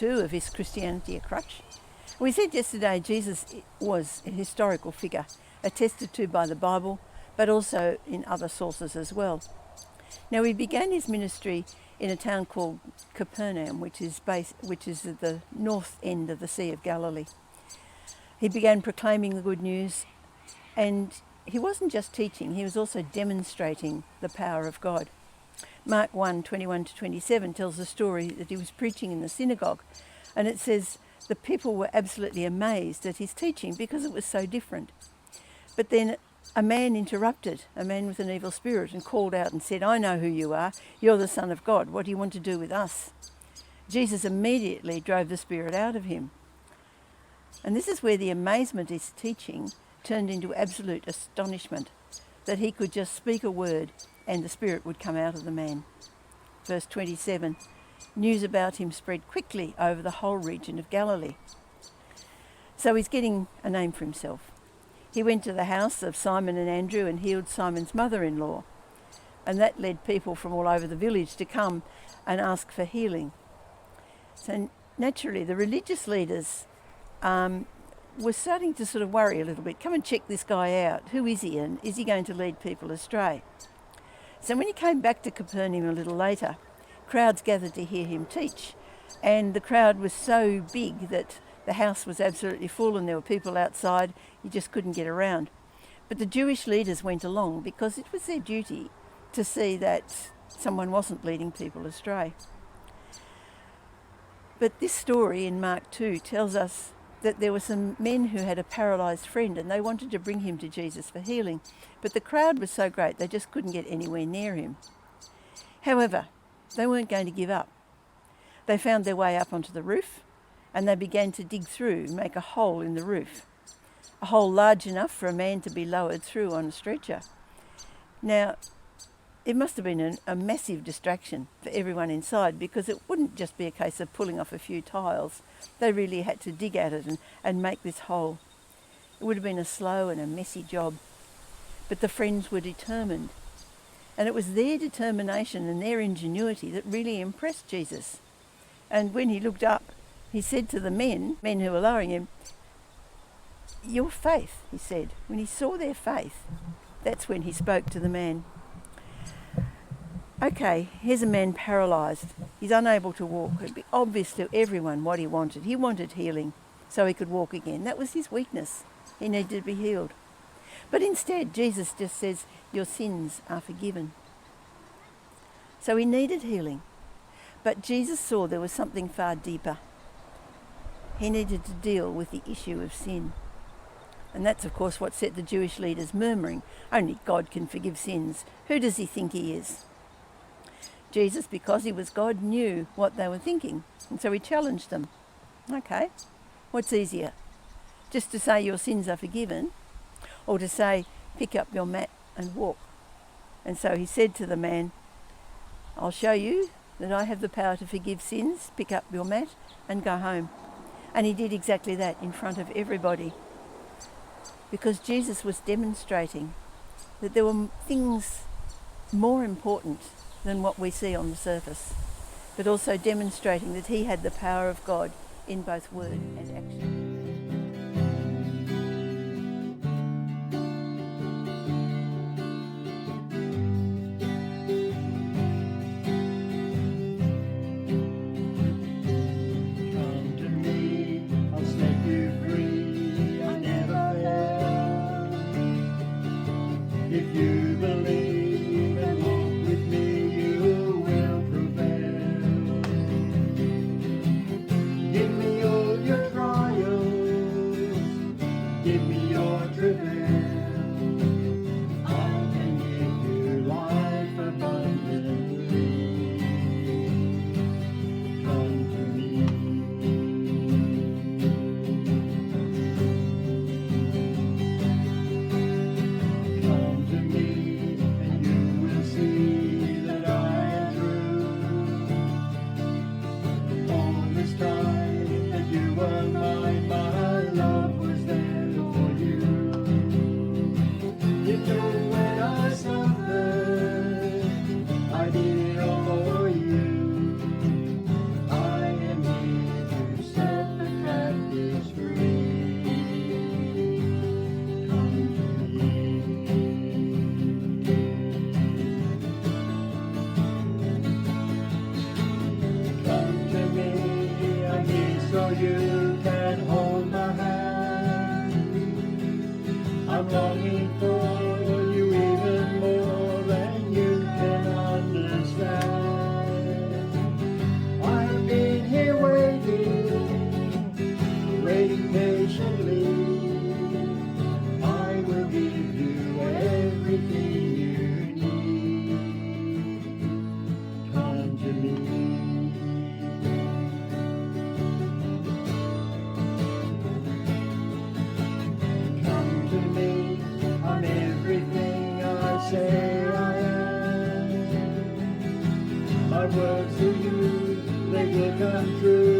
too of Is Christianity a Crutch? We said yesterday Jesus was a historical figure, attested to by the Bible, but also in other sources as well. Now, he began his ministry in a town called Capernaum, which is at the north end of the Sea of Galilee. He began proclaiming the good news, and he wasn't just teaching, he was also demonstrating the power of God. Mark 1:21-27 tells the story that he was preaching in the synagogue, and it says the people were absolutely amazed at his teaching because it was so different. But then a man interrupted, a man with an evil spirit, and called out and said, "I know who you are. You're the Son of God. What do you want to do with us?" Jesus immediately drove the spirit out of him. And this is where the amazement of his teaching turned into absolute astonishment, that he could just speak a word and the spirit would come out of the man. Verse 27, news about him spread quickly over the whole region of Galilee. So he's getting a name for himself. He went to the house of Simon and Andrew and healed Simon's mother-in-law. And that led people from all over the village to come and ask for healing. So naturally, the religious leaders were starting to sort of worry a little bit. Come and check this guy out. Who is he, and is he going to lead people astray? So when he came back to Capernaum a little later, crowds gathered to hear him teach. And the crowd was so big that the house was absolutely full and there were people outside. You just couldn't get around. But the Jewish leaders went along because it was their duty to see that someone wasn't leading people astray. But this story in Mark 2 tells us that there were some men who had a paralysed friend and they wanted to bring him to Jesus for healing. But the crowd was so great they just couldn't get anywhere near him. However, they weren't going to give up. They found their way up onto the roof and they began to dig through, make a hole in the roof. A hole large enough for a man to be lowered through on a stretcher. Now, it must have been a massive distraction for everyone inside, because it wouldn't just be a case of pulling off a few tiles. They really had to dig at it and make this hole. It would have been a slow and a messy job. But the friends were determined. And it was their determination and their ingenuity that really impressed Jesus. And when he looked up, he said to the men who were lowering him, "Your faith," he said. When he saw their faith, that's when he spoke to the man. Okay, here's a man paralysed. He's unable to walk. It'd be obvious to everyone what he wanted. He wanted healing so he could walk again. That was his weakness. He needed to be healed. But instead, Jesus just says, "Your sins are forgiven." So he needed healing. But Jesus saw there was something far deeper. He needed to deal with the issue of sin. And that's, of course, what set the Jewish leaders murmuring. Only God can forgive sins. Who does he think he is? Jesus, because he was God, knew what they were thinking. And so he challenged them. Okay, what's easier? Just to say your sins are forgiven, or to say, pick up your mat and walk? And so he said to the man, "I'll show you that I have the power to forgive sins. Pick up your mat and go home." And he did exactly that in front of everybody. Because Jesus was demonstrating that there were things more important than what we see on the surface, but also demonstrating that he had the power of God in both word and action. Come to me, I'll set you free. I never fail. If you believe and walk with me, you will prevail. Give me all your trials. you can hold my hand. I'm longing for you even more than you can understand. I've been here waiting patiently. I will give you everything you need. Come to me. Come to me. I'm everything I say I am. My words to you, they will come true.